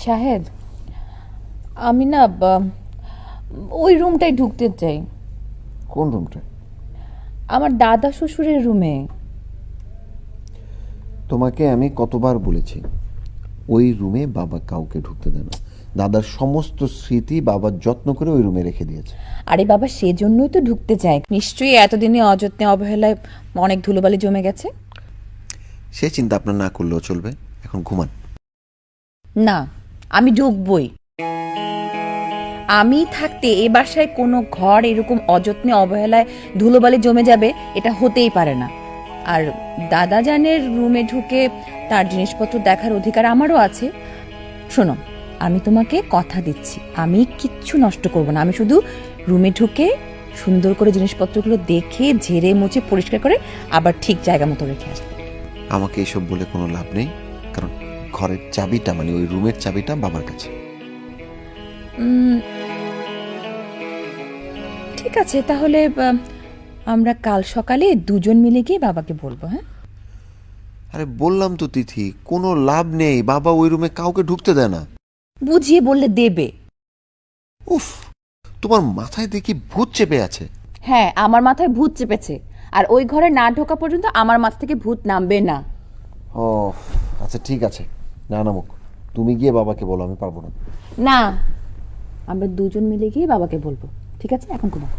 শাহেদ, আমি না ওই রুমটাই ঢুকতে চাই। কোন রুমটা? আমার দাদা শ্বশুরের রুমে। তোমাকে আমি কতবার বলেছি ওই রুমে বাবা কাউকে ঢুকতে দেয় না। দাদার সমস্ত স্মৃতি বাবা যত্ন করে ওই রুমে রেখে দিয়েছে। আরে বাবা, সেজন্যই তো ঢুকতে চাই। নিশ্চয়ই এতদিনে অযত্নে অবহেলায় অনেক ধুলোবালি জমে গেছে। সে চিন্তা আপনার না করলেও চলবে, এখন ঘুমান। না, আমি ঢুকবই। আমি থাকতে এ বাসায় কোনো ঘর এরকম অযত্নে অবহেলায় ধুলোবালি জমে যাবে এটা হতেই পারে না। আর দাদা জানের রুমে ঢুকে তার জিনিসপত্র দেখার অধিকার আমারও আছে। শোনো, আমি তোমাকে কথা দিচ্ছি, আমি কিচ্ছু নষ্ট করব না। আমি শুধু রুমে ঢুকে সুন্দর করে জিনিসপত্রগুলো দেখে ঝেড়ে মুছে পরিষ্কার করে আবার ঠিক জায়গা মতো রেখে আসবো। আমাকে এসব বলে কোনো লাভ নেই, কারণ ঘরের চাবিটা মানে ওই রুমের চাবিটা বাবার কাছে। ঠিক আছে, তাহলে আমরা কাল সকালে দুজন মিলে গিয়ে বাবাকে বলবো। হ্যাঁ, আরে বললাম তো তিথি, কোনো লাভ নেই, বাবা ওই রুমে কাউকে ঢুকতে দেয় না। বুঝিয়ে বললে দেবে। উফ, তোমার মাথায় দেখি ভূত চেপে আছে। হ্যাঁ, আমার মাথায় ভূত চেপেছে, আর ওই ঘরে না ঢোকা পর্যন্ত আমার মাথা থেকে ভূত নামবে না। ও আচ্ছা ঠিক আছে, না নামুক, তুমি গিয়ে বাবাকে বলো, আমি পারবো না। না, আমরা দুজন মিলে গিয়ে বাবাকে বলবো। ঠিক আছে, এখন ঘুমাও।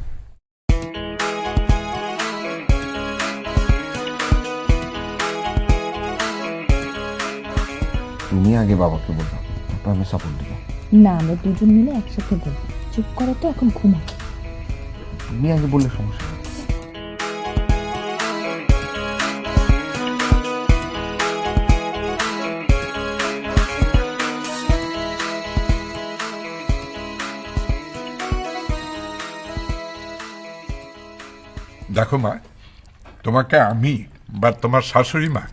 তুমি আগে বাবাকে বলবো, তারপর আমি সাপোর্ট দিব। না, আমরা দুজন মিলে একসাথে বলবো। চুপ করো তো, এখন ঘুমাও। তুমি আগে বললে সমস্যা নেই। দেখো মা, তোমাকে আমি বা তোমার শাশুড়ি মা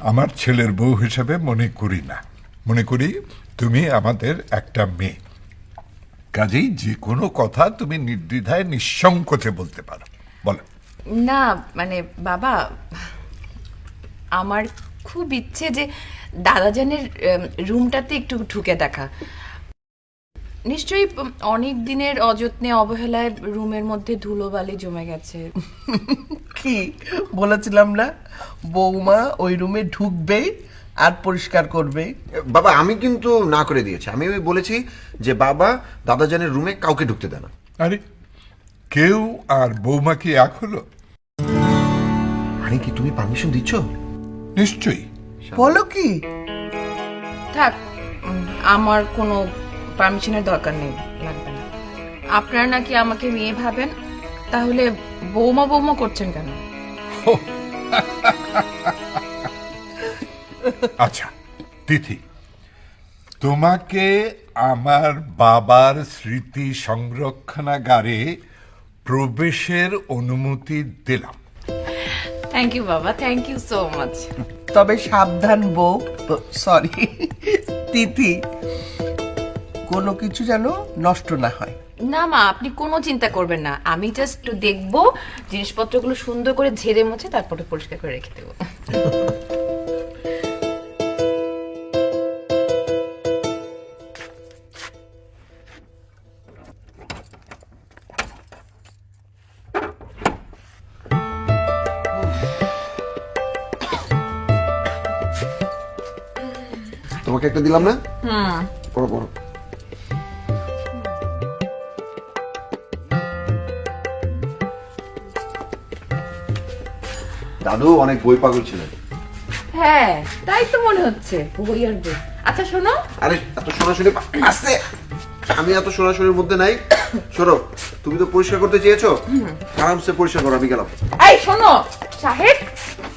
আমার ছেলের বউ হিসেবে মনে করি না। মনে করি তুমি আমাদের একটা মেয়ে, কাজেই যে কোনো কথা তুমি নির্দ্বিধায় নিঃসংকোচে বলতে পারো। বলো। না মানে বাবা, আমার খুব ইচ্ছে যে দাদাজানের রুমটাতে একটু ঢুকে দেখা। নিশ্চয়ই অনেক দিনের অযত্নে অবহেলায় রুমের মধ্যে ধুলোবালি জমে গেছে। কি বলেছিলাম না, বৌমা ওই রুমে ঢুকবেই আর পরিষ্কার করবে। বাবা আমি কিন্তু না করে দিয়েছি, আমি ওই বলেছি যে বাবা দাদাজানের রুমে কাউকে ঢুকতে দেয় না। আরে কেউ আর বৌমা কি এক হলো? আরে কি তুমি পারমিশন দিচ্ছ? নিশ্চয়ই। বলো কি? থাক, আমার কোনো পারমিশনের দরকার নেই, লাগবে না। আপনারা নাকি আমাকে মেয়ে ভাবেন, তাহলে বৌমা বৌমা করছেন কেন? আচ্ছা তিথি, তোমাকে আমার বাবার স্মৃতি সংরক্ষণাগারে প্রবেশের অনুমতি দিলাম। থ্যাংক ইউ বাবা, থ্যাংক ইউ সো মাচ। তবে সাবধান বউ, সরি তিথি, কোনো কিছু যেন নষ্ট না হয়। না মা, আপনি কোনো চিন্তা করবেন না। আমি জাস্ট একটু দেখবো, জিনিসপত্রগুলো সুন্দর করে ঝেড়ে মুছে তারপরে পরিষ্কার করে রেখে দেবো। তোমাকে একটা দিলাম না? পড়ো পড়ো। দাদু অনেক বই পাগল ছিলেন। হ্যাঁ, তাই তো মনে হচ্ছে। বই আর বই। আচ্ছা শোনো। আরে এত শোনাশুনি আস্তে, আমি এত শোনাশুনির মধ্যে নাই। শোনো, তুমি তো পরিষ্কার করতে চেয়েছো, আরামসে পরিষ্কার করো, আমি গেলাম। এই শোনো সাহেব,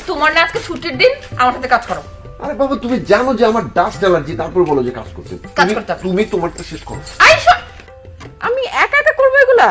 তোমার না আজকে ছুটির দিন, আমার সাথে কাজ করো। আরে বাবা তুমি জানো যে আমার ডাস্ট অ্যালার্জি, তারপর বলো যে কাজ করতে। কাজ করতে হবে। তুমি তোমারটা শেষ করো। আমি একা একা করবো এগুলা?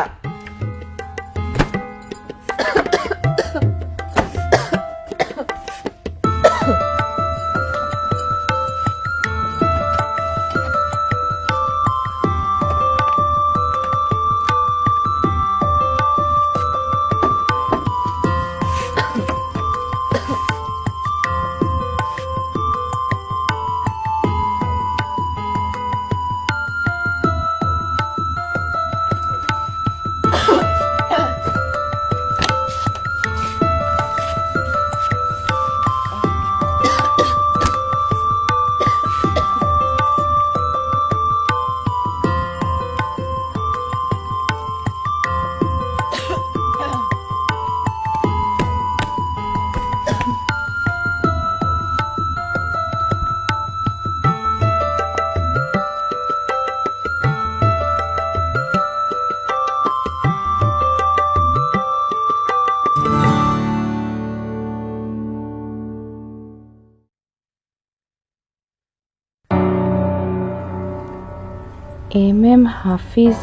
MM হাফিজ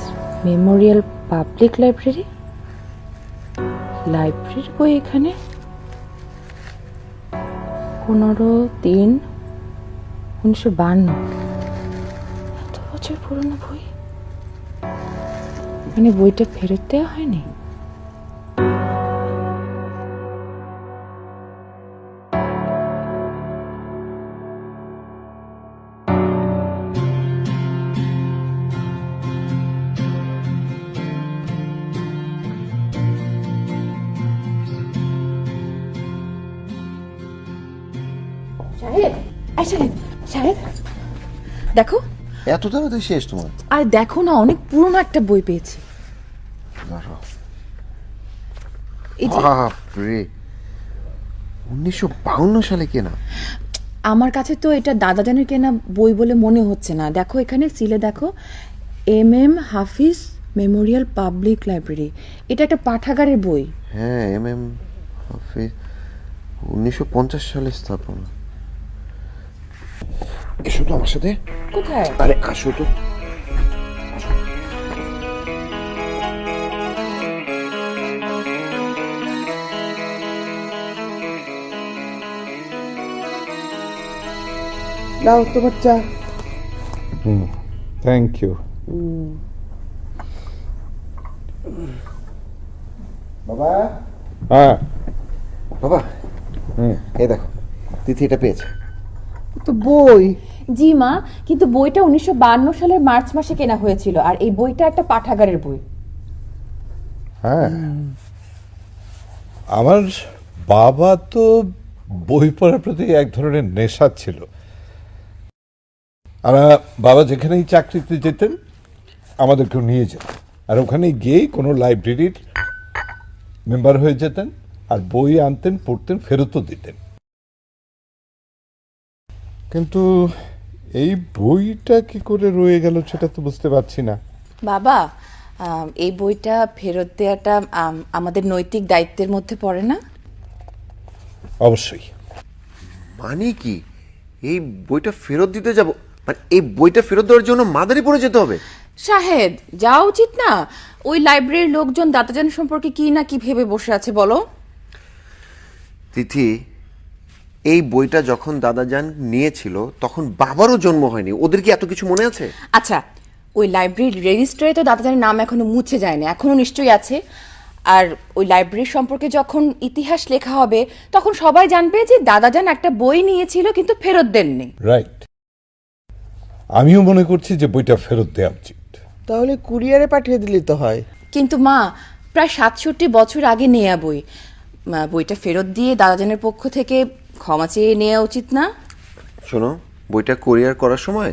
মেমোরিয়াল পাবলিক লাইব্রেরি, লাইব্রেরির বই এখানে 15/3/1952, এত বছর পুরনো বই, মানে বইটা ফেরত দেওয়া হয়নি। সাহেব, সাহেব, সাহেব, দেখো, এত তাড়াতাড়ি শেষ তোমার? আর দেখো না, অনেক পুরনো একটা বই পেয়েছি। দাঁড়াও। এই যে, বাপরে, 1952 সালে কেনা? আমার কাছে তো এটা দাদাজানের কেনা বই বলে মনে হচ্ছে না। দেখো এখানে সিলে দেখো, MM হাফিজ মেমোরিয়াল পাবলিক লাইব্রেরি, এটা একটা পাঠাগারের বই। হ্যাঁ, MM হাফিজ, 1950 সালে স্থাপনা। এসো তো আমার সাথে। কোথায়? আরে আসো তো। নাও তোমার চা। Thank you. বাবা, হ্যাঁ, বাবা, এই দেখো, তিথি এটা পেয়েছে। তো বই। জি মা, কিন্তু বইটা 1952 সালের মার্চ মাসে কেনা হয়েছিল, আর এই বইটা একটা পাঠাগারের বই। হ্যাঁ, আমার বাবা তো বই পড়ার প্রতি এক ধরনের নেশা ছিল। আর বাবা যেখানেই চাকরিতে যেতেন আমাদেরকেও নিয়ে যেতেন, আর ওখানে গিয়েই কোনো লাইব্রেরির মেম্বার হয়ে যেতেন, আর বই আনতেন, পড়তেন, ফেরতও দিতেন। কিন্তু এই বইটা কি করে রয়ে গেল সেটা তো বুঝতে পারছি না। বাবা, এই বইটা ফেরত দেওয়াটা আমাদের নৈতিক দায়িত্বের মধ্যে পড়ে না? অবশ্যই। মানে কি, এই বইটা ফেরত দিতে যাব? মানে এই বইটা ফেরত দেওয়ার জন্য মাদারীপুরে যেতে হবে? শাহেদ, যাওয়া উচিত না? ওই লাইব্রেরির লোকজন দাদাজান সম্পর্কে কি না কি ভেবে বসে আছে বলো। তিথি, এই বইটা যখন দাদাজান নিয়েছিল তখন বাবারও জন্ম হয়নি, ওদের কি এত কিছু মনে আছে? আচ্ছা, ওই লাইব্রেরির রেজিস্টারে তো দাদাজানের নাম এখনো মুছে যায়নি, এখনো নিশ্চয়ই আছে। আর ওই লাইব্রেরি সম্পর্কে যখন ইতিহাস লেখা হবে তখন সবাই জানবে যে দাদাজান একটা বই নিয়েছিল কিন্তু ফেরত দেননি। রাইট, আমিও মনে করছি যে বইটা ফেরত দেওয়া উচিত। তাহলে কুরিয়ারে পাঠিয়ে দিলে তো হয়। কিন্তু মা, প্রায় 67 বছর আগে নেয়া বই, বইটা ফেরত দিয়ে দাদাজানের পক্ষ থেকে ক্ষমা চেয়ে নেওয়া উচিত না? শোনো, বইটা কোরিয়ার করার সময়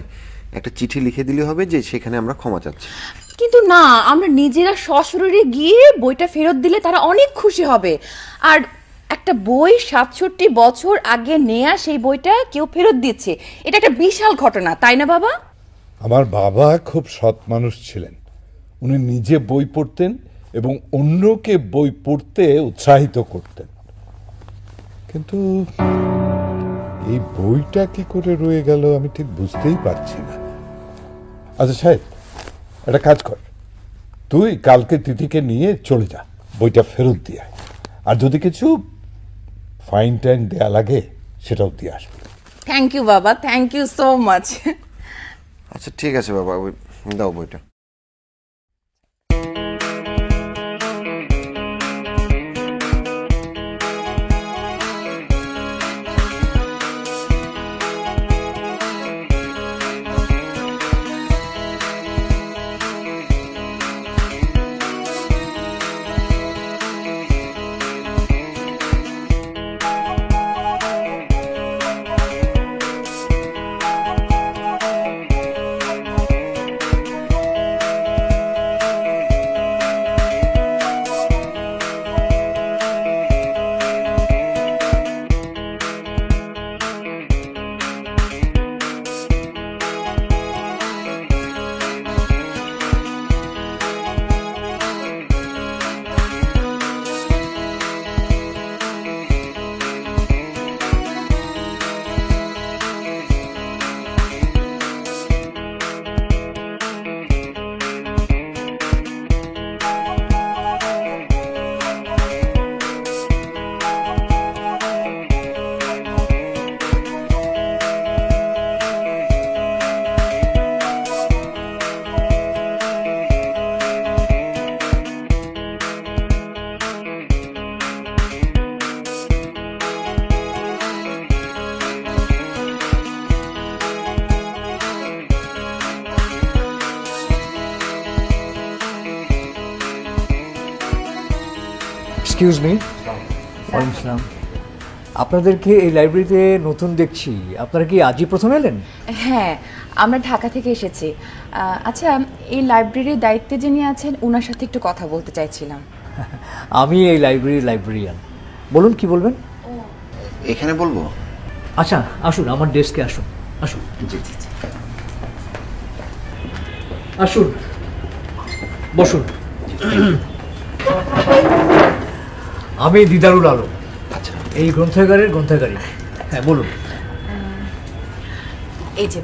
একটা চিঠি লিখে দিলে হবে যে সেখানে আমরা ক্ষমা চাচ্ছি। কিন্তু না, আমরা নিজেরা সশরীরে গিয়ে বইটা ফেরত দিলে তারা অনেক খুশি হবে। আর একটা বই 67 বছর আগে নেয়া সেই বইটা কেউ ফেরত দিচ্ছে, এটা একটা বিশাল ঘটনা, তাই না বাবা? আমার বাবা খুব সৎ মানুষ ছিলেন। উনি নিজে বই পড়তেন এবং অন্যকে বই পড়তে উৎসাহিত করতেন। কিন্তু এই বইটা কি করে রয়ে গেল আমি ঠিক বুঝতেই পারছি না। আচ্ছা সাহেব, একটা কাজ কর, তুই কালকে তিথিকে নিয়ে চলে যা, বইটা ফেরত দিয়ে আয়। আর যদি কিছু ফাইন টাইন দেয়া লাগে সেটাও দিয়ে আসবে। থ্যাংক ইউ বাবা, থ্যাংক ইউ সো মাচ। আচ্ছা ঠিক আছে বাবা, ওই দাও বইটা। Excuse me. ওয়ালাইকুম আসসালাম। আপনাদেরকে এই লাইব্রেরিতে নতুন দেখছি, আপনারা কি আজই প্রথম এলেন? হ্যাঁ, আমরা ঢাকা থেকে এসেছি। আচ্ছা, এই লাইব্রেরির দায়িত্বে যিনি আছেন ওনার সাথে একটু কথা বলতে চাইছিলাম। আমি এই লাইব্রেরির লাইব্রেরিয়ান। বলুন কি বলবেন? এখানে বলবো? আচ্ছা আসুন, আমার ডেস্কে আসুন। আসুন আসুন, বসুন। আমি দিদারুল আলম, এই গ্রন্থাগারের গ্রন্থাগারী। হ্যাঁ বলুন। এই যে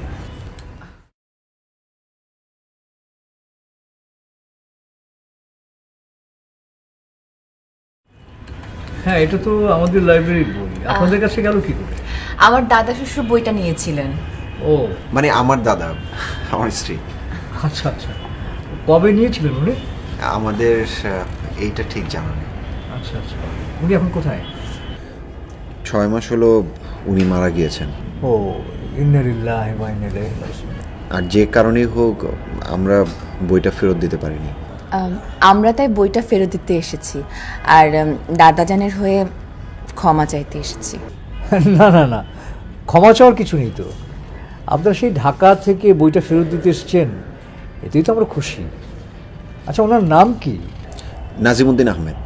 হ্যাঁ, এটা তো আমাদের লাইব্রেরির বই, আপনাদের কাছে গেল কি করে? আমার দাদা শ্বশুর বইটা নিয়েছিলেন। ও মানে আমার দাদা, আমার স্ত্রী। আচ্ছা আচ্ছা, কবে নিয়েছিলেন উনি? আমাদের এইটা ঠিক জানা নেই। আচ্ছা আচ্ছা, উনি এখন কোথায়? 6 মাস হলো উনি মারা গিয়েছেন। ও ইন্নালিল্লাহি ওয়া ইন্না ইলাইহি রাজিউন। আর যে কারণেই হোক আমরা বইটা ফেরত দিতে পারিনি। আমরা তাই বইটা ফেরত দিতে এসেছি, আর দাদাজানের হয়ে ক্ষমা চাইতে এসেছি। না না না, ক্ষমা চাওয়ার কিছু নেই তো। আপনারা সেই ঢাকা থেকে বইটা ফেরত দিতে এসেছেন, এতেই তো আমরা খুশি। আচ্ছা, ওনার নাম কি? নাজিমুদ্দিন আহমেদ।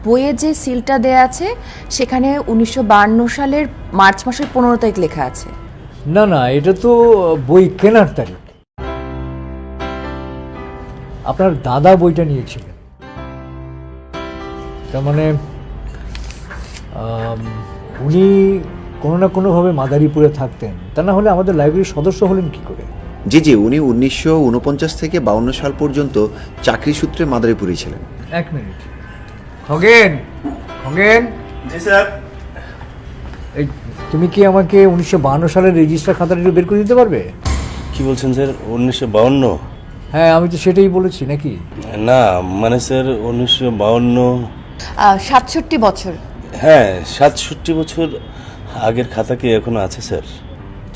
বইয়ে যে সিলটা দেয়া আছে সেখানে 1952 সালের মার্চ মাসের 15 তারিখ লেখা আছে। না না, এটা তো বই কেনার তারিখ। আপনার দাদা বইটা নিয়েছিলেন, তার মানে উনি কোনো না কোনোভাবে মাদারীপুরে থাকতেন, তা না হলে আমাদের লাইব্রেরির সদস্য হলেন কি করে? জি জি, উনি 1949 থেকে 52 সাল পর্যন্ত চাকরি সূত্রে মাদারীপুরে ছিলেন। এক মিনিট, খগেন খগেন। জি স্যার। এই তুমি কি আমাকে 1952 সালের রেজিস্টার খাতাটা একটু বের করে দিতে পারবে? কি বলছেন স্যার? 1952? হ্যাঁ, আমি তো সেটাই বলেছি নাকি? না মানে স্যার 1952। 67 বছর। হ্যাঁ, 67 বছর আগের খাতা কি এখনো আছে স্যার?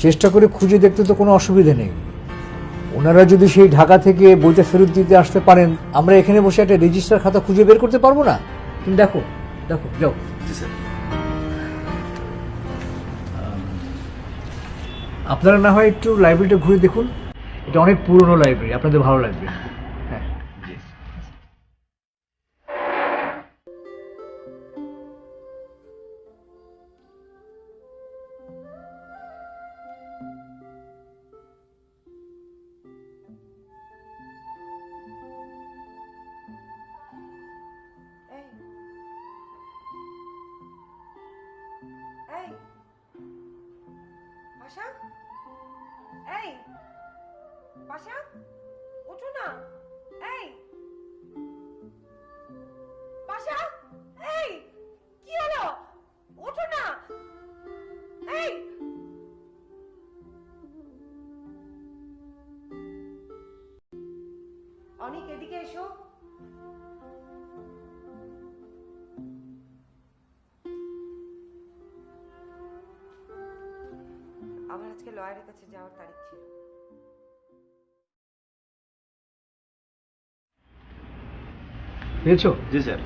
চেষ্টা করে খুঁজে দেখতে তো কোনো অসুবিধা নেই। ওনারা যদি সেই ঢাকা থেকে বইটা ফেরত দিতে আসতে পারেন, আমরা এখানে বসে একটা রেজিস্টার খাতা খুঁজে বের করতে পারবো না? তুমি দেখো দেখো, যাও। জি স্যার। আপনারা না হয় একটু লাইব্রেরিটা ঘুরে দেখুন, এটা অনেক পুরনো লাইব্রেরি, আপনাদের ভালো লাগবে। হ্যাঁ জি। এই পাশা, এই পাশা, ওঠো না। এই পাশা, এই কি হলো? ওঠো না। এই অনিক, এদিকে এসো। আমার আজকে লয়ারের কাছে যাওয়ার তারিখ ছিল। পেয়েছো? জি স্যার।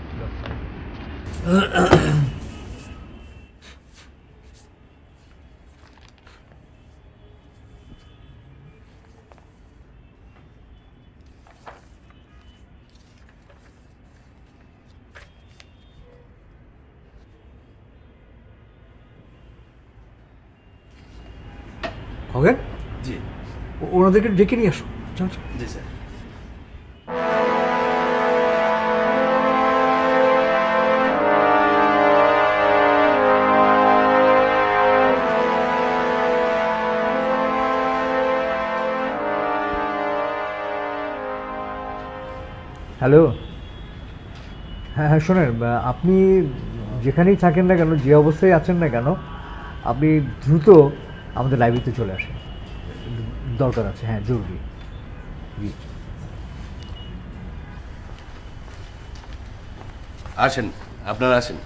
খগেন, জি ওনাদেরকে ডেকে নিয়ে আসো। যাও যাও। জি স্যার। হ্যালো, হ্যাঁ হ্যাঁ, শোনেন, আপনি যেখানেই থাকেন না কেন, যে অবস্থায় আছেন না কেন, আপনি দ্রুত আমাদের লাইব্রেরিতে চলে আসেন, দরকার আছে। হ্যাঁ, জরুরি। জি। আসেন, আপনারা আসেন।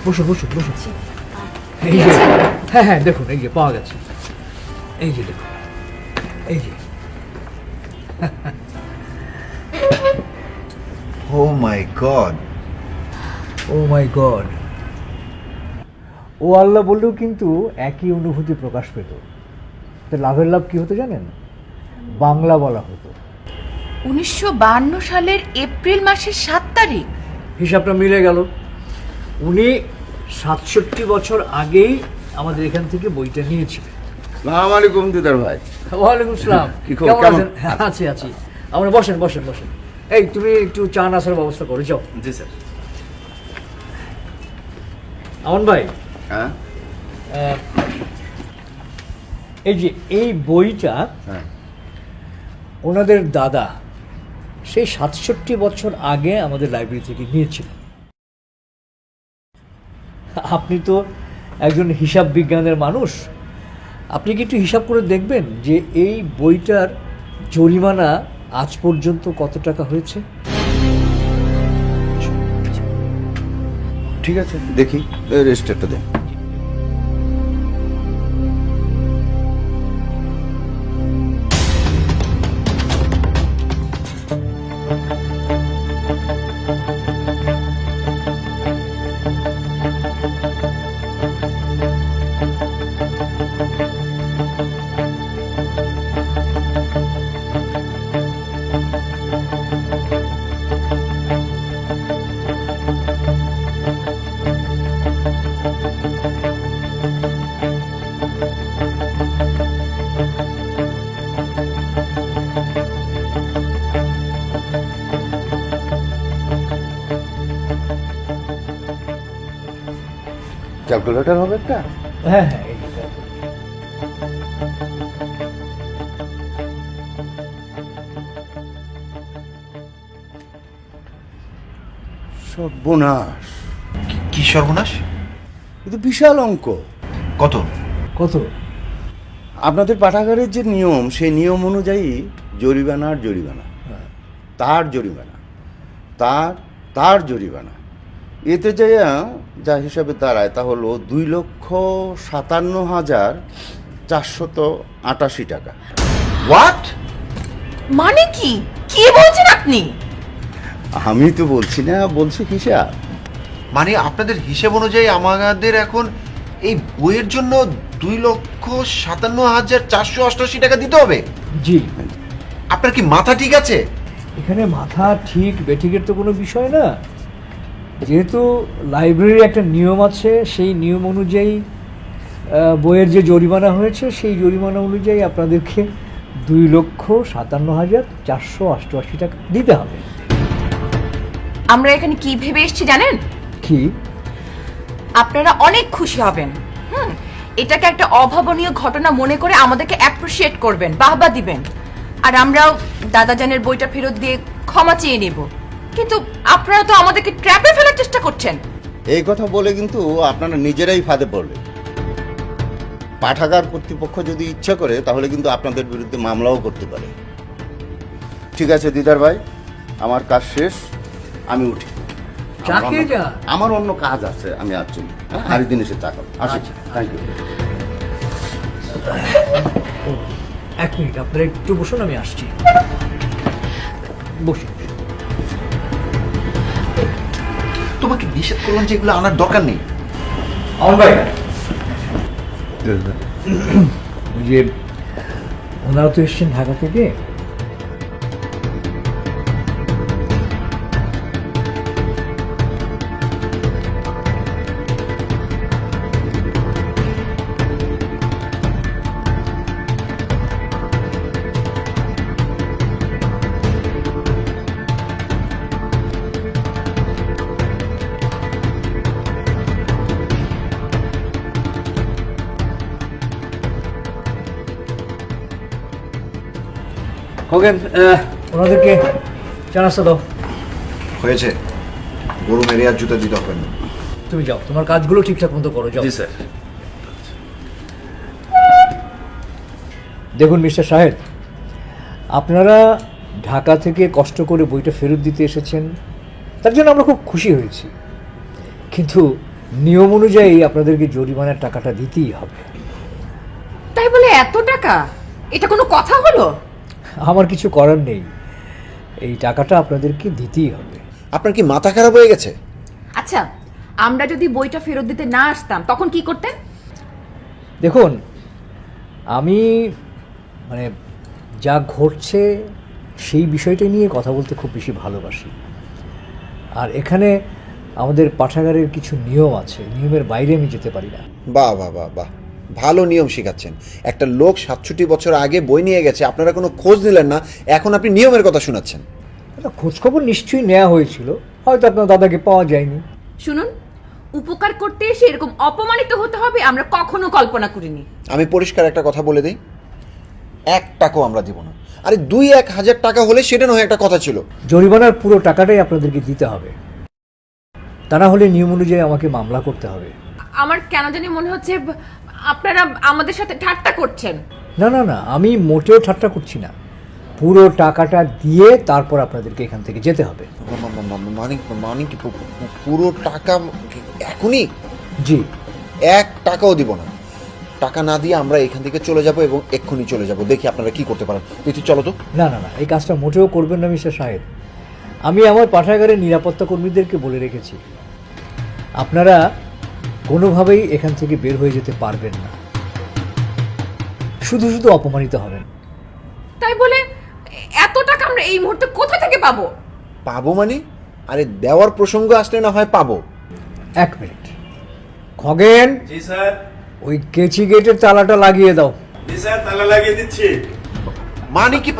বসো বসো বসো। এই যে হ্যাঁ হ্যাঁ, দেখুন এই যে পাওয়া গেছে, এই যে দেখুন, এই যে। ও মাই গড, ও মাই গড। ও আল্লাহ বললেও কিন্তু একই অনুভূতি প্রকাশ পেত। তো লাভের লাভ কি হতো জানেন? বাংলা বলা হতো। 1952 সালের এপ্রিল মাসের 7 তারিখ। হিসাবটা মিলে গেল। উনি 67 বছর আগেই আমাদের এখান থেকে বইটা নিয়েছিলেন। সালাম আলাইকুম দিদার ভাই। ওয়ালাইকুম আসসালাম। কি খবর, কেমন কেমন? আছেন? হ্যাঁ, আছি। আমরা বসেন। এই তুমি একটু চা নাস্তার ব্যবস্থা করো, যাও। জি স্যার। আমন ভাই, হ্যাঁ এই যে এই বইটা হ্যাঁ। ওনাদের দাদা সেই 67 বছর আগে আমাদের লাইব্রেরি থেকে নিয়েছিলেন। আপনি তো একজন হিসাব বিজ্ঞানের মানুষ, আপনি কি একটু হিসাব করে দেখবেন যে এই বইটার জরিমানা আজ পর্যন্ত কত টাকা হয়েছে? ঠিক আছে, দেখি রেজিস্টারটা দেন। ক্যালকুলেটর হবে একটা? হ্যাঁ এই যে। সর্বনাশ। কি সর্বনাশ? কিন্তু বিশাল অঙ্ক। কত? কত? আপনাদের পাঠাগারের যে নিয়ম, সেই নিয়ম অনুযায়ী জরিমানা, তার জরিমানা, তার জরিমানা, এতে যা হিসাবে দাঁড়ায় তা হলো 2,57,488 টাকা। হোয়াট? মানে কি কি বলছেন আপনি? আমি তো বলছি না, বলছি হিসাব। মানে আপনাদের হিসেব অনুযায়ী আমাদের এখন এই বইয়ের জন্য 2,57,488 টাকা দিতে হবে? জি। আপনার কি মাথা ঠিক আছে? এখানে মাথা ঠিক বেঠিকের তো কোনো বিষয় না। যেহেতু লাইব্রেরির একটা নিয়ম আছে, সেই নিয়ম অনুযায়ী বইয়ের যে জরিমানা হয়েছে সেই জরিমানা অনুযায়ী আপনাদেরকে 2,57,488 টাকা দিতে হবে। আমরা এখানে কি ভেবে এসেছি জানেন? কি? আপনারা অনেক খুশি হবেন। এটাকে একটা অভাবনীয় ঘটনা মনে করে আমাদেরকে অ্যাপ্রিশিয়েট করবেন, বাহবা দিবেন, আর আমরাও দাদাজানের বইটা ফেরত দিয়ে ক্ষমা চেয়ে নেব। কিন্তু আপনারা তো আমাদেরকে ট্র্যাপে ফেলার চেষ্টা করছেন। এই কথা বলে কিন্তু আপনারা নিজেরাই ফাঁদে পড়লেন। পাঠাগার কর্তৃপক্ষ যদি ইচ্ছা করে তাহলে কিন্তু আপনাদের বিরুদ্ধে মামলাও করতে পারে। ঠিক আছে দিদার ভাই, আমার কাজ শেষ, আমি উঠি। আমার অন্য কাজ আছে, আমি আর চলি। আরেকদিন এসে চা খাবো। আসি। Thank you. এক মিনিট, আপনারা একটু বসুন, আমি আসছি। বসুন। তোমাকে নিষেধ করলাম যে এগুলো আনার দরকার নেই। আমার ভাই, ওই যে ওনারা তো এসছেন ঢাকা থেকে, খোকেন ওনাদেরকে চা নাস্তা দাও। হয়েছে, গরু মেরে আর জুতো দিতে হবে না। তুমি যাও, তোমার কাজগুলো ঠিকঠাক মতো করো, যাও। জি স্যার। দেখুন মিস্টার সাহেব, আপনারা ঢাকা থেকে কষ্ট করে বইটা ফেরত দিতে এসেছেন, তার জন্য আমরা খুব খুশি হয়েছি। কিন্তু নিয়ম অনুযায়ী আপনাদেরকে জরিমানার টাকাটা দিতেই হবে। তাই বলে এত টাকা? এটা কোনো কথা হলো? আমার কিছু করার নেই, এই টাকাটা আপনাদেরকে দিতেই হবে। আপনার কি মাথা খারাপ হয়ে গেছে? আচ্ছা, আমরা যদি বইটা ফেরত দিতে না আসতাম তখন কি করতেন? দেখুন, আমি মানে যা ঘটছে সেই বিষয়টা নিয়ে কথা বলতে খুব বেশি ভালোবাসি। আর এখানে আমাদের পাঠাগারের কিছু নিয়ম আছে, নিয়মের বাইরে আমি যেতে পারি না। বাহ বাহ বাহ বাহ, ভালো নিয়ম শিখাচ্ছেন। একটা লোক 67 বছর আগে বই নিয়ে গেছে, আপনারা কোনো খোঁজ নিলেন না, এখন আপনি নিয়মের কথা শোনাচ্ছেন। একটা খোঁজখবর নিশ্চয়ই নেওয়া হয়েছিল, হয়তো আপনার দাদাকে পাওয়া যায়নি। শুনুন, উপকার করতে এসে এরকম অপমানিত হতে হবে আমরা কখনো কল্পনা করিনি। আমি পরিষ্কার একটা কথা বলে দিই, 1 টাকাও আমরা দিব না। আরে 2-1 হাজার টাকা হলে সেটা নয় একটা কথা ছিল। জরিমানার পুরো টাকাটাই আপনাদেরকে দিতে হবে, তা না হলে নিয়ম অনুযায়ী আমাকে মামলা করতে হবে। আমার কেন জানি মনে হচ্ছে আপনারা আমাদের সাথে ঠাট্টা করছেন। না না না, আমি মোটেও ঠাট্টা করছি না। পুরো টাকাটা দিয়ে তারপর আপনাদেরকে এখান থেকে যেতে হবে। মানে কি পুরো টাকা এখনই? জি। 1 টাকাও দিব না। টাকা না দিয়ে আমরা এখান থেকে চলে যাব এবং এক্ষুনি চলে যাব। দেখি আপনারা কি করতে পারেন। তুই চলো তো। না না না, এই কাজটা মোটেও করবেন না মিস্টার সাহেব। আমি আমার পাঠাগারের নিরাপত্তা কর্মীদেরকে বলে রেখেছি, আপনারা কোনোভাবেই এখান থেকে বের হয়ে যেতে পারবেন না, শুধু শুধু অপমানিত হবেন। তাই বলে এত টাকা আমরা এই মুহূর্তে কোথা থেকে পাবো? পাবো মানে? আরে দেওয়ার প্রসঙ্গ আসলে না হয় পাবো। 1 মিনিট। খগেন, জি স্যার। ওই কেচি গেটের তালাটা লাগিয়ে দাও। জি স্যার, তালা লাগিয়ে দিচ্ছি। মানে কি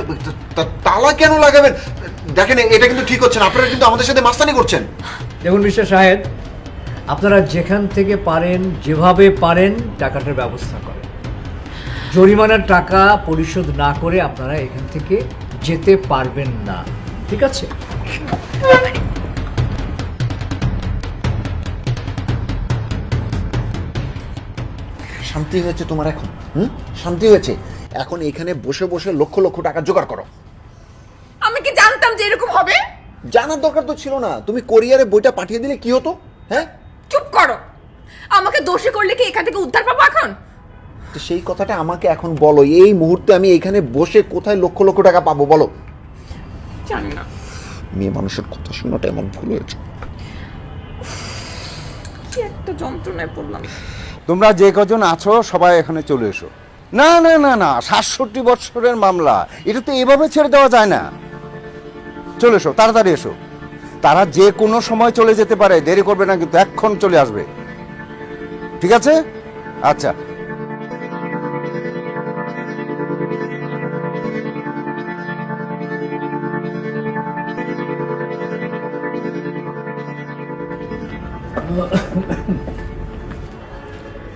তালা কেন লাগাবেন? দেখেন, এটা কিন্তু ঠিক হচ্ছে না। আপনারা কিন্তু আমাদের সাথে মাস্তানি করছেন। দেখুন মিস্টার সাহেব, আপনারা যেখান থেকে পারেন, যেভাবে পারেন টাকাটার ব্যবস্থা করেন। জরিমানার টাকা পরিশোধ না করে আপনারা এখান থেকে যেতে পারবেন না, ঠিক আছে? শান্তি হয়েছে তোমার এখন? শান্তি হয়েছে? এখন এখানে বসে বসে লক্ষ লক্ষ টাকা জোগাড় করো। আমি কি জানতাম যে এরকম হবে? জানার দরকার তো ছিল না। তুমি কোরিয়ারে বইটা পাঠিয়ে দিলে কি হতো? হ্যাঁ, চুপ করো। আমাকে দোষী করলে কি এখান থেকে উদ্ধার পাবো এখন? তো সেই কথাটা আমাকে এখন বলো। এই মুহূর্তে আমি এখানে বসে কোথায় লক্ষ লক্ষ টাকা পাবো বলো? জানি না। মেয়ে মানুষের কথা শোনাটা এমন ভুল হয়েছে। কি একটা যন্ত্রণায় পড়লাম। তোমরা যে কজন আছো সবাই এখানে চলে এসো। না না না না, 67 বছরের মামলা, এটা তো এভাবে ছেড়ে দেওয়া যায় না। চলে এসো, তাড়াতাড়ি এসো। তারা যে কোনো সময় চলে যেতে পারে, দেরি করবে না কিন্তু, এক্ষণ চলে আসবে, ঠিক আছে? আচ্ছা।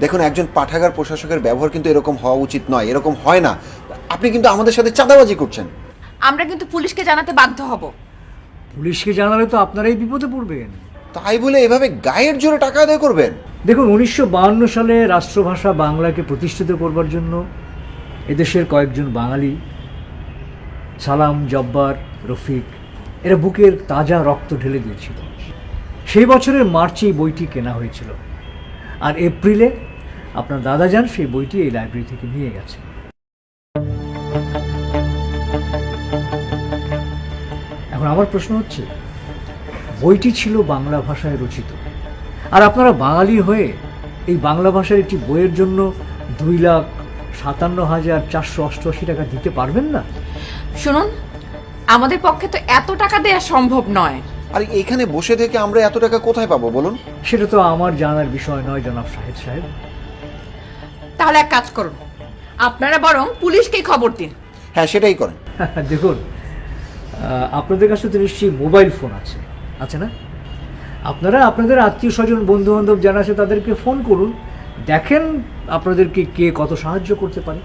দেখুন, একজন পাঠাগার প্রশাসকের ব্যবহার কিন্তু এরকম হওয়া উচিত নয়। এরকম হয় না। আপনি কিন্তু আমাদের সাথে চাঁদাবাজি করছেন। আমরা কিন্তু পুলিশকে জানাতে বাধ্য হব। পুলিশকে জানালে তো আপনারাই বিপদে পড়বেন। তাই বলে এভাবে গায়ের জোরে টাকা আদায় করবেন? দেখুন, 1952 সালে রাষ্ট্রভাষা বাংলাকে প্রতিষ্ঠিত করবার জন্য এদেশের কয়েকজন বাঙালি, সালাম, জব্বার, রফিক, এরা বুকের তাজা রক্ত ঢেলে দিয়েছিল। সেই বছরের মার্চেই বইটি কেনা হয়েছিল, আর এপ্রিলে আপনার দাদাজান সেই বইটি এই লাইব্রেরি থেকে নিয়ে গেছে। এখন আমার প্রশ্ন হচ্ছে, বইটি ছিল বাংলা ভাষায় রচিত, আর আপনারা বাঙালি হয়ে এই বাংলা ভাষার একটি বইয়ের জন্য 2,57,488 টাকা দিতে পারবেন না? শুনুন, আমাদের পক্ষে তো এত টাকা দেওয়া সম্ভব নয়। আর এখানে বসে থেকে আমরা এত টাকা কোথায় পাবো বলুন? সেটা তো আমার জানার বিষয় নয় জনাব শাহেদ সাহেব। তাহলে এক কাজ করুন, আপনারা বরং পুলিশকেই খবর দিন। হ্যাঁ, সেটাই করেন। দেখুন, আপনাদের কাছে তো নিশ্চয়ই মোবাইল ফোন আছে, আছে না? আপনারা আপনাদের আত্মীয় স্বজন, বন্ধু বান্ধব যারা আছে তাদেরকে ফোন করুন, দেখেন আপনাদেরকে কে কত সাহায্য করতে পারে।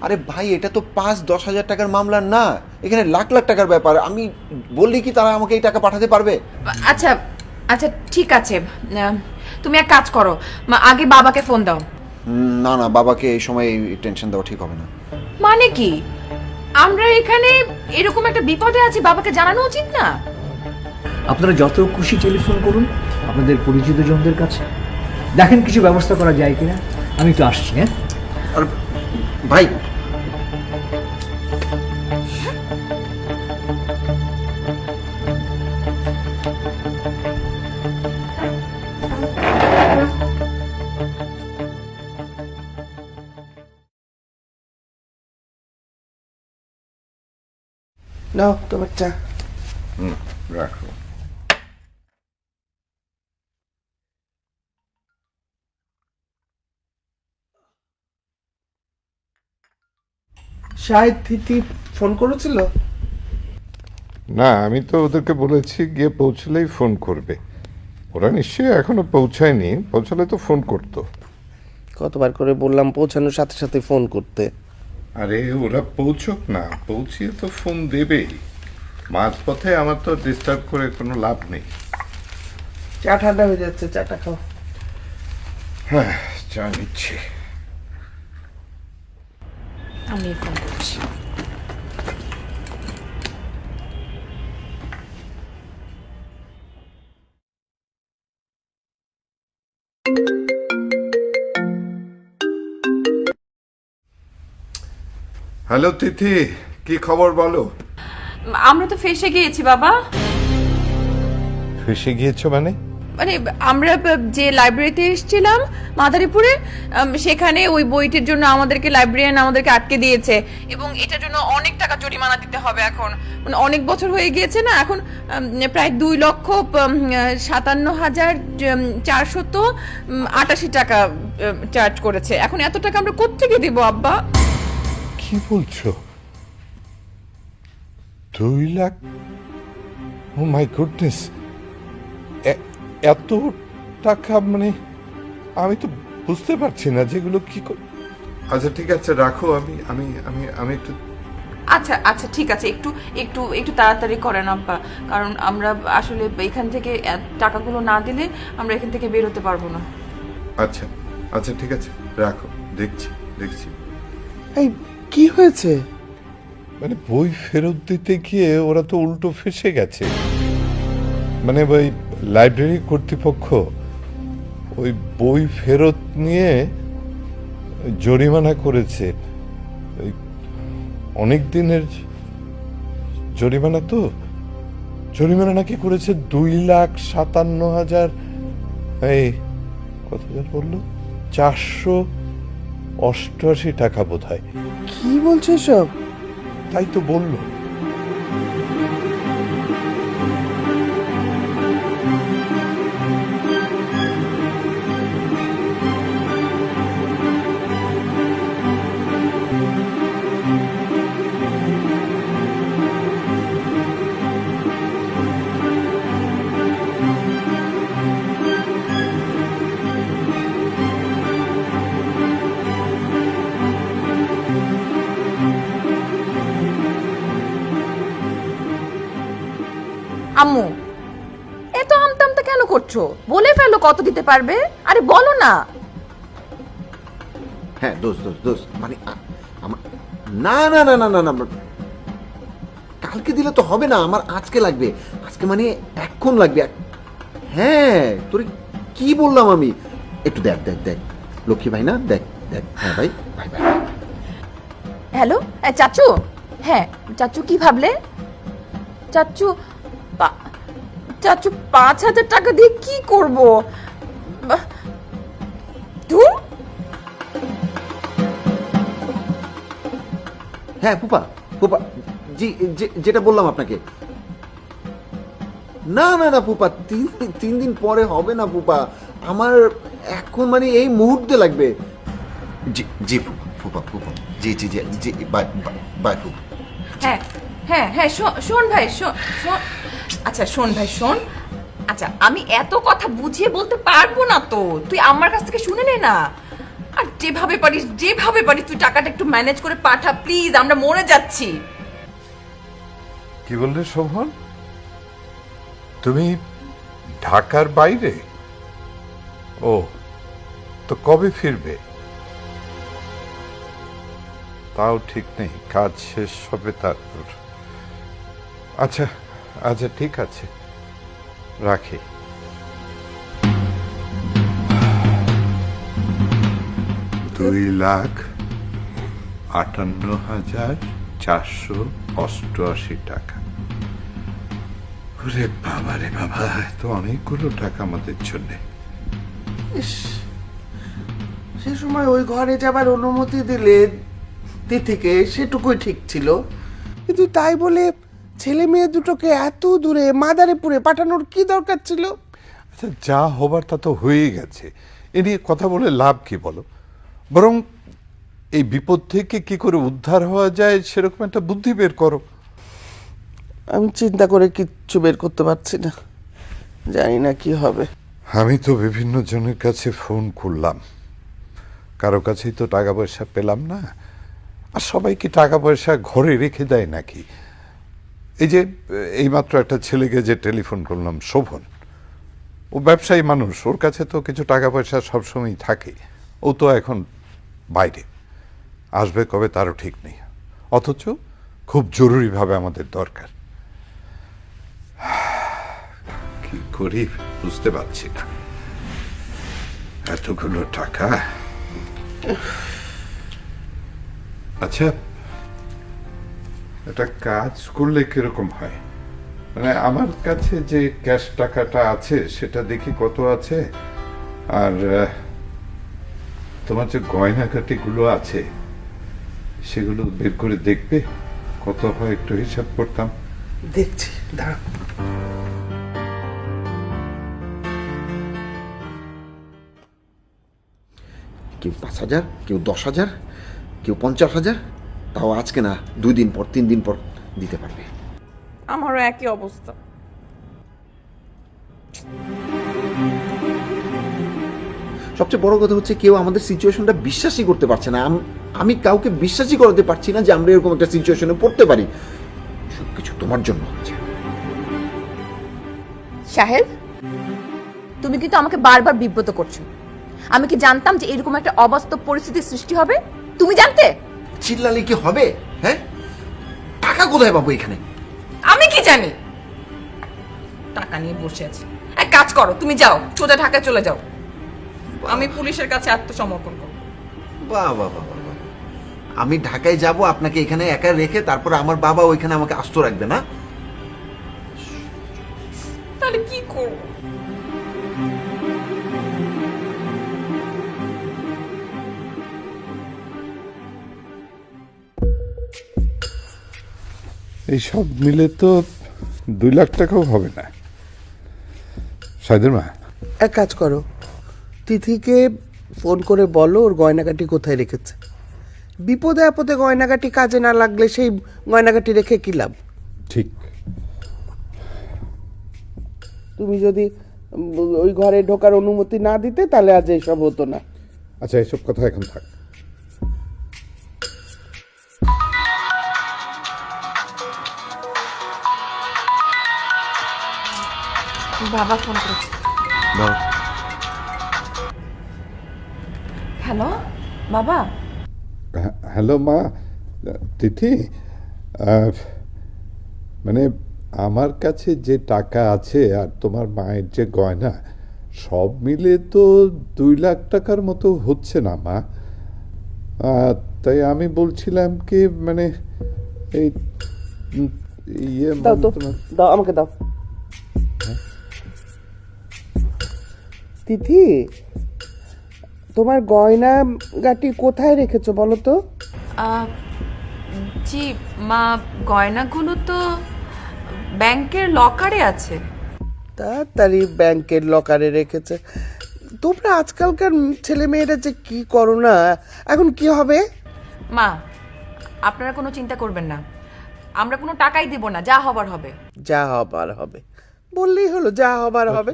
আরে ভাই, এটা তো 5-10 হাজার টাকার মামলা না, এখানে লাখ লাখ টাকার ব্যাপার। আমি বললি কি তারা আমাকে এই টাকা পাঠাতে পারবে? আচ্ছা আচ্ছা, ঠিক আছে, তুমি এক কাজ করো, আগে বাবাকে ফোন দাও। না না, বাবাকে এই সময় টেনশন দেওয়া ঠিক হবে না। মানে কি, আমরা এখানে এরকম একটা বিপদে আছি, বাবাকে জানানো উচিত না? আপনারা যত খুশি টেলিফোন করুন আপনাদের পরিচিত জনদের কাছে, দেখেন কিছু ব্যবস্থা করা যায় কিনা। আমি তো আসছি। হ্যাঁ, আর ভাই, নাও তোমার চা। রাখো। শাহেদ তিথি ফোন করেছিল? না, আমি তো ওদেরকে বলেছি গিয়ে পৌঁছলেই ফোন করবে। ওরা নিশ্চয়ই এখনো পৌঁছায়নি, পৌঁছালে তো ফোন করতো। কতবার করে বললাম পৌঁছানোর সাথে সাথে ফোন করতে। আরে ওরা পৌঁছক না, পৌঁছিয়ে তো ফোন দেবেই। মাঝপথে আমার তো ডিস্টার্ব করে কোনো লাভ নেই। চা ঠান্ডা হয়ে যাচ্ছে, চাটা খাও। হ্যাঁ, চা নিচ্ছি। আমি ফোন করছি। হ্যালো তিথি, কি খবর বলো? আমরা তো ফেসে গিয়েছি বাবা। ফেসে গিয়েছো মানে? মানে আমরা যে লাইব্রেরিতে এসেছিলাম মাদারীপুরে, সেখানে ওই বইটির জন্য আমাদেরকে লাইব্রেরিয়ান আমাদেরকে আটকে দিয়েছে এবং এটার জন্য অনেক টাকা জরিমানা দিতে হবে। এখন মানে অনেক বছর হয়ে গিয়েছে না, এখন প্রায় 2,57,488 টাকা চার্জ করেছে। এখন এত টাকা আমরা কোত্থেকে দিব আব্বা? কি বলছো? 2 লাখ? ও মাই গুডনেস, এত টাকা! মানে আমি তো বুঝতে পারছি না যেগুলো কি আচ্ছা ঠিক আছে, রাখো। আমি আমি আমি আমি একটু আচ্ছা আচ্ছা ঠিক আছে, একটু একটু একটু তাড়াতাড়ি করেন আব্বা, কারণ আমরা আসলে এখান থেকে টাকাগুলো না দিলে আমরা এখান থেকে বের হতে পারবো না। আচ্ছা আচ্ছা ঠিক আছে, রাখো। দেখছি দেখছি। এই কি হয়েছে? মানে বই ফেরত দিতে গিয়ে ওরা তো উল্টো ফেসে গেছে। মানে ওই লাইব্রেরি কর্তৃপক্ষ ওই বই ফেরত নিয়ে জরিমানা করেছে। অনেক দিনের জরিমানা, তো জরিমানা নাকি করেছে 2,57,000, এই কত হাজার বললো, 488 টাকা বোধ হয়। কি বলছো সব? তাই তো বললো। আম্মু, এত আমতামতা কেন করছো? বলে ফেলো কত দিতে পারবে। আরে বলো না। হ্যাঁ দোস্ত দোস্ত দোস্ত, মানে আমার, না না না না না না, কালকে দিলে তো হবে না, আমার আজকে লাগবে। আজকে মানে এখন লাগবে। হ্যাঁ, তোর কি বললাম আমি? একটু দেখ দেখ দেখ, লক্ষ্মী ভাই না, দেখ দেখ। হ্যাঁ ভাই, ভাই ভাই। হ্যালো চাচু। হ্যাঁ চাচু, কি ভাবলে? চাচু চাচু 5,000 টাকা দিয়ে কি করব? ধুর। হ্যাঁ ফুপা, ফুপা জি, যেটা বললাম আপনাকে। না না না ফুপা, 3 দিন পরে হবে না ফুপা, আমার এখন মানে এই মুহূর্তে লাগবে। জি জি ফুপা, ফুপা ফুপা, জি জি জি জি, বাই বাই ফুপা। হ্যাঁ হ্যাঁ হ্যাঁ, শোন ভাই, শোন। আচ্ছা শোন ভাই, শোন। আচ্ছা, আমি এত কথা বুঝিয়ে বলতে পারবো না তো, তুই আমার কাছ থেকে শুনে নে না। আর যেভাবে পারিস তুই টাকাটা একটু ম্যানেজ করে পাঠা প্লিজ, আমরা মরে যাচ্ছি। কি বললে শোভন? তুমি ঢাকার বাইরে? ও, তো কবে ফিরবে? তাও ঠিক নেই, কাজ শেষ হবে তারপর। আচ্ছা আচ্ছা ঠিক আছে, রাখি। 2,58,488 টাকা। ওরে বাবা রে বাবা, তো অনেকগুলো টাকা আমাদের জন্য। সে সময় ওই ঘরে যাবার অনুমতি দিলে তিথিকে, সেটুকুই ঠিক ছিল। কিন্তু তাই বলে ছেলে মেয়ে দুটোকে এত দূরে মাদারীপুরে পাঠানোর কি দরকার ছিল? আচ্ছা, যা হবার তা তো হয়েই গেছে, এ নিয়ে কথা বলে লাভ কি বলো? বরং এই বিপদ থেকে কি করে উদ্ধার হওয়া যায় সেরকম একটা বুদ্ধি বের করো। আমি চিন্তা করে কিচ্ছু বের করতে পারছি না, জানি না কি হবে। আমি তো বিভিন্ন জনের কাছে ফোন করলাম, কারো কাছেই তো টাকা পয়সা পেলাম না। আর সবাই কি টাকা পয়সা ঘরে রেখে দেয় নাকি? এই যে এইমাত্র একটা ছেলেকে যে টেলিফোন করলাম, শোভন, ও ব্যবসায়ী মানুষ, ওর কাছে তো কিছু টাকা পয়সা সবসময় থাকে। ও তো এখন বাইরে, আসবে কবে তারও ঠিক নেই, অথচ খুব জরুরিভাবে আমাদের দরকার। কি করি বুঝতে পারছি না, এতগুলো টাকা। আচ্ছা, একটা কাজ করলে কিরকম হয়? মানে আমার কাছে যে ক্যাশ টাকাটা আছে সেটা দেখি কত আছে, আর তোমার যে গয়নাকাটিগুলো আছে সেগুলো বের করে দেখবে কত হয়, একটু হিসাব করতাম। দেখছি, দাঁড়া। কেউ 5,000, কেউ 10,000, কেউ 50,000, তাও আজকে না, 2 দিন পর 3 দিন পর দিতে পারবে। আমারও একই অবস্থা। সবচেয়ে বড় কথা হচ্ছে কেউ আমাদের সিচুয়েশনটা বিশ্বাসই করতে পারছে না। আমি কাউকে বিশ্বাসই করাতে পারছি না যে আমরা এরকম একটা সিচুয়েশনে পড়তে পারি। সবকিছু তোমার জন্য হচ্ছে। সাহেব, তুমি কিন্তু আমাকে বারবার বিব্রত করছো। আমি কি জানতাম যে এরকম একটা অবাস্তব পরিস্থিতির সৃষ্টি হবে? তুমি জানতে? চিল্লালে কি হবে? হ্যাঁ, টাকা কোথায় পাবো এখানে? আমি কি জানি? টাকা নিয়ে বসে আছি। এক কাজ করো, তুমি যাও, সোজা ঢাকায় চলে যাও। আমি পুলিশের কাছে আত্মসমর্পণ করব। বাহ বাহ বাহ বাহ। আমি ঢাকায় যাব আপনাকে এখানে একা রেখে, তারপর আমার বাবা ওইখানে আমাকে আস্ত রাখবে না? তাহলে কি করব? এই সব মিলে তো 2 লাখ টাকাও হবে না। সাইদের মা, এক কাজ করো, তিথিকে ফোন করে বলো ওর গয়নাগাটি কোথায় রেখেছে। বিপদে আপদে গয়নাগাটি কাজে না লাগলে সেই গয়নাগাটি রেখে কি লাভ? ঠিক। তুমি যদি ওই ঘরে ঢোকার অনুমতি না দিতে তাহলে আজ এইসব হতো না। আচ্ছা, এসব কথা এখন থাক। বাবা ফোন করেছে। হ্যালো বাবা। হ্যালো মা। তিথি, মানে আমার কাছে যে টাকা আছে আর তোমার মায়ের যে গয়না, সব মিলে তো 2 লাখ টাকার মতো হচ্ছে না মা। তাই আমি বলছিলাম কি, মানে এই ইয়ে দাও তো, দাও আমাকে দাও। তিথি, তোমার গয়না গাটি কোথায় রেখেছো বলো তো? জি মা, গয়নাগুলো তো ব্যাংকের লকারে আছে। তাড়াতাড়ি ব্যাংকের লকারে রেখেছে। তোমরা আজকালকার ছেলে মেয়েরা যে কি করো না, এখন কি হবে? মা, আপনারা কোনো চিন্তা করবেন না, আমরা কোনো টাকাই দিব না, যা হবার হবে। যা হবার হবে বললেই হলো, যা হবার হবে।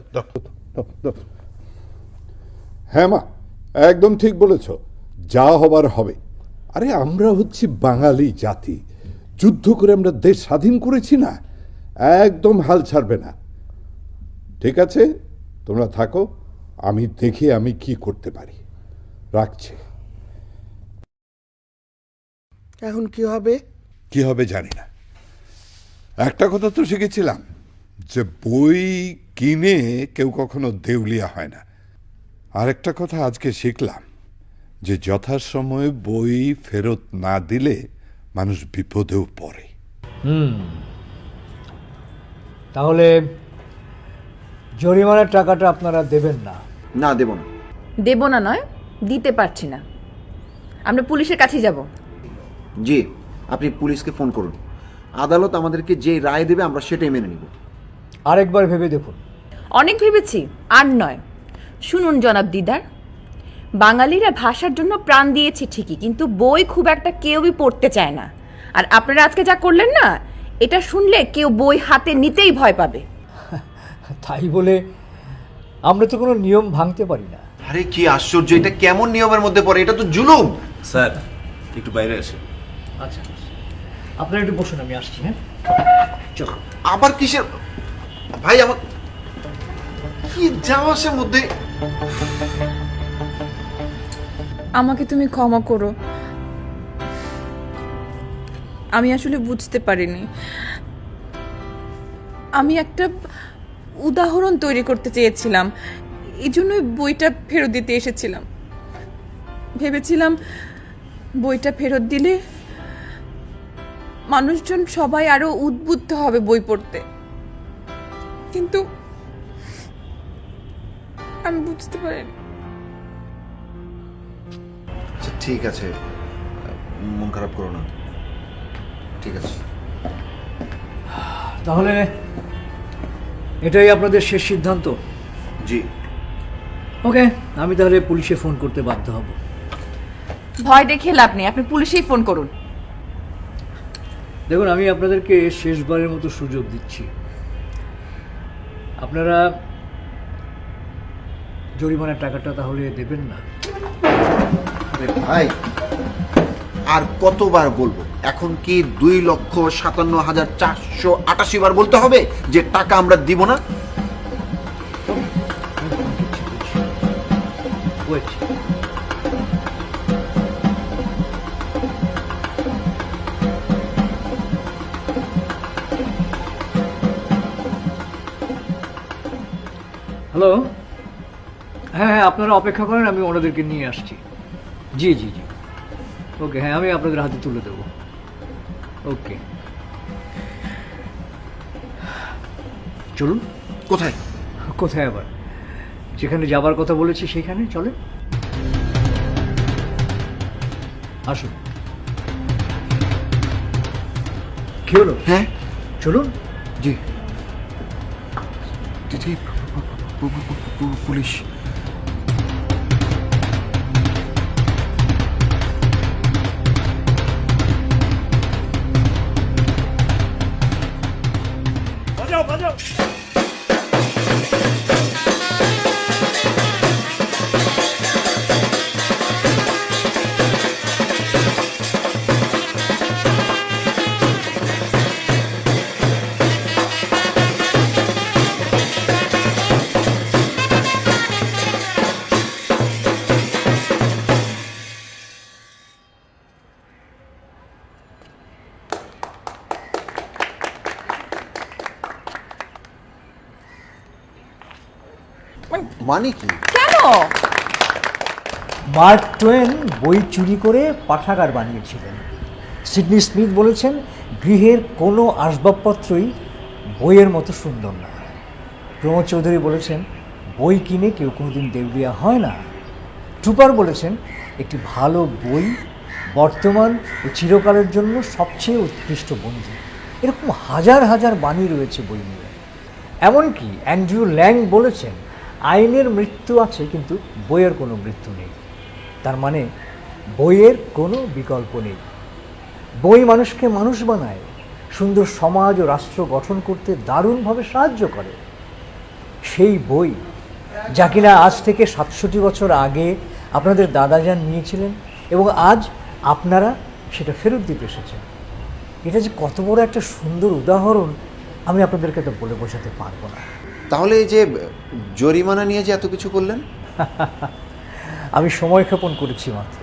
হ্যাঁ মা, একদম ঠিক বলেছ, যা হবার হবে। আরে আমরা হচ্ছি বাঙালি জাতি, যুদ্ধ করে আমরা দেশ স্বাধীন করেছি না, একদম হাল ছাড়বে না। ঠিক আছে, তোমরা থাকো, আমি দেখি আমি কি করতে পারি। রাখছি। এখন কি হবে? কি হবে জানি না। একটা কথা তো শিখেছিলাম যে বই কিনে কেউ কখনো দেউলিয়া হয় না। আরেকটা কথা আজকে শিখলাম যে যথাসময়ে বই ফেরত না দিলে মানুষ বিপদেও পড়ে। তাহলে জরিমানার টাকাটা আপনারা দেবেন না? না, দেব না। দেব না নয়, দিতে পারছি না। আমরা পুলিশের কাছে যাব। জি, আপনি পুলিশকে ফোন করুন। আদালত আমাদেরকে যে রায় দেবে আমরা সেটাই মেনে নিব। আরেকবার ভেবে দেখুন। অনেক ভেবেছি, আর নয়। শুনুন জনাব দিদার, বাঙালিরা ভাষার জন্য প্রাণ দিয়েছে ঠিকই, কিন্তু বই খুব একটা কেউই পড়তে চায় না। আর আপনারা আজকে যা করলেন না, এটা শুনলে কেউ বই হাতে নিতেই ভয় পাবে। তাই বলে আমরা তো কোনো নিয়ম ভাঙতে পারি না। আরে কি আশ্চর্য, এটা কেমন নিয়মের মধ্যে পড়ে? এটা তো জুলুম। স্যার একটু বাইরে আসে। আচ্ছা, আপনারা একটু বসুন, আমি আসছি। হ্যাঁ, চলো। আবার কিসের ভাই? আমার কি যাওয়াসের মধ্যে। আমাকে তুমি ক্ষমা করো, আমি আসলে বুঝতে পারিনি। আমি একটা উদাহরণ তৈরি করতে চেয়েছিলাম, এই জন্যই বইটা ফেরত দিতে এসেছিলাম। ভেবেছিলাম বইটা ফেরত দিলে মানুষজন সবাই আরো উদ্বুদ্ধ হবে বই পড়তে, কিন্তু আমি বুঝতে পারিনি। আচ্ছা ঠিক আছে, মন খারাপ করো না। ঠিক আছে, তাহলে এটাই আপনাদের শেষ সিদ্ধান্ত? জি। ওকে, আমি তাহলে পুলিশে ফোন করতে বাধ্য হব। ভয় দেখে লাভ নেই, আপনি পুলিশেই ফোন করুন। দেখুন, আমি আপনাদেরকে শেষবারের মতো সুযোগ দিচ্ছি। আপনারা জরিমানার টাকাটা তাহলে দেবেন না? আরে ভাই, আর কতবার বলবো? এখন কি 2,57,488 বার বলতে হবে যে টাকা আমরা দিব না? ওয়েট। হ্যালো, হ্যাঁ হ্যাঁ, আপনারা অপেক্ষা করেন, আমি ওনাদেরকে নিয়ে আসছি। জি জি জি, ওকে, হ্যাঁ আমি আপনাদের হাতে তুলে দেবো। ওকে, চলুন। কোথায়? কোথায় আবার? যেখানে যাবার কথা বলেছি সেখানে চলে। আসুন। কি হলো? হ্যাঁ, চলুন। জি। পুলিশ। মানে কি? কেন? মার্ক টোয়েন বই চুরি করে পাঠাগার বানিয়েছিলেন। সিডনি স্মিথ বলেছেন, গৃহের কোনো আসবাবপত্রই বইয়ের মতো সুন্দর না। প্রমোদ চৌধুরী বলেছেন, বই কিনে কেউ কোনোদিন দেউলিয়া হয় না। টুপার বলেছেন, একটি ভালো বই বর্তমান ও চিরকালের জন্য সবচেয়ে উৎকৃষ্ট বন্ধু। এরকম হাজার হাজার বাণী রয়েছে বই নিয়ে। এমনকি অ্যান্ড্রু ল্যাং বলেছেন, আইনের মৃত্যু আছে কিন্তু বইয়ের কোনো মৃত্যু নেই। তার মানে বইয়ের কোনো বিকল্প নেই। বই মানুষকে মানুষ বানায়, সুন্দর সমাজ ও রাষ্ট্র গঠন করতে দারুণভাবে সাহায্য করে। সেই বই যা কিনা আজ থেকে ৬৭ বছর আগে আপনাদের দাদাজান নিয়েছিলেন এবং আজ আপনারা সেটা ফেরত দিতে এসেছেন। এটা যে কত বড় একটা সুন্দর উদাহরণ আমি আপনাদেরকে তো বলে বোঝাতে পারবো না। তাহলে এই যে জরিমানা নিয়ে যে এত কিছু করলেন? আমি সময়ক্ষেপণ করেছি মাত্র,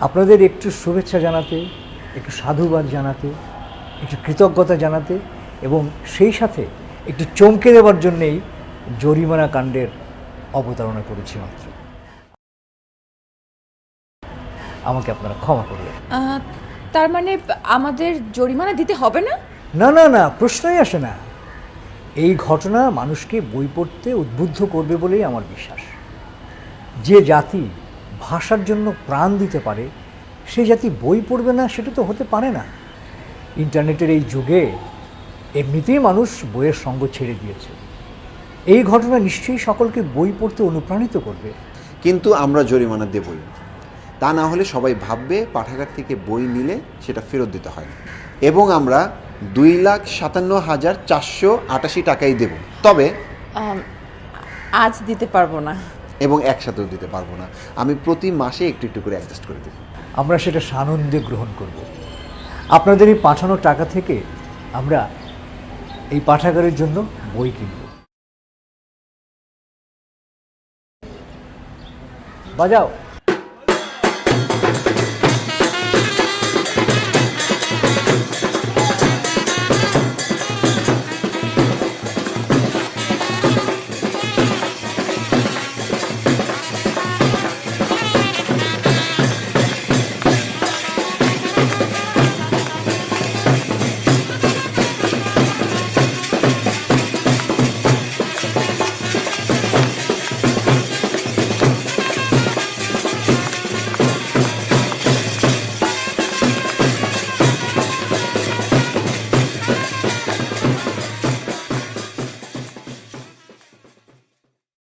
আপনাদের একটু শুভেচ্ছা জানাতে, একটু সাধুবাদ জানাতে, একটু কৃতজ্ঞতা জানাতে এবং সেই সাথে একটু চমকে দেওয়ার জন্যেই জরিমানা কাণ্ডের অবতারণা করেছি মাত্র। আমাকে আপনারা ক্ষমা করবেন। তার মানে আমাদের জরিমানা দিতে হবে না? না না না, প্রশ্নই আসে না। এই ঘটনা মানুষকে বই পড়তে উদ্বুদ্ধ করবে বলেই আমার বিশ্বাস। যে জাতি ভাষার জন্য প্রাণ দিতে পারে সে জাতি বই পড়বে না, সেটা তো হতে পারে না। ইন্টারনেটের এই যুগে এমনিতেই মানুষ বইয়ের সঙ্গ ছেড়ে দিয়েছে। এই ঘটনা নিশ্চয়ই সকলকে বই পড়তে অনুপ্রাণিত করবে। কিন্তু আমরা জরিমানা দেবই, তা না হলে সবাই ভাববে পাঠাগার থেকে বই নিলে সেটা ফেরত দিতে হয়, এবং আমরা 2,57,488 টাকাই দেব। তবে আজ দিতে পারবো না। এবং একসাথেও দিতে পারবো না, আমি প্রতি মাসে একটু একটু করে অ্যাডজাস্ট করে দেব। আমরা সেটা সানন্দে গ্রহণ করব। আপনাদের এই পাঠানো টাকা থেকে আমরা এই পাঠাগারের জন্য বই কিনব। বাজাও।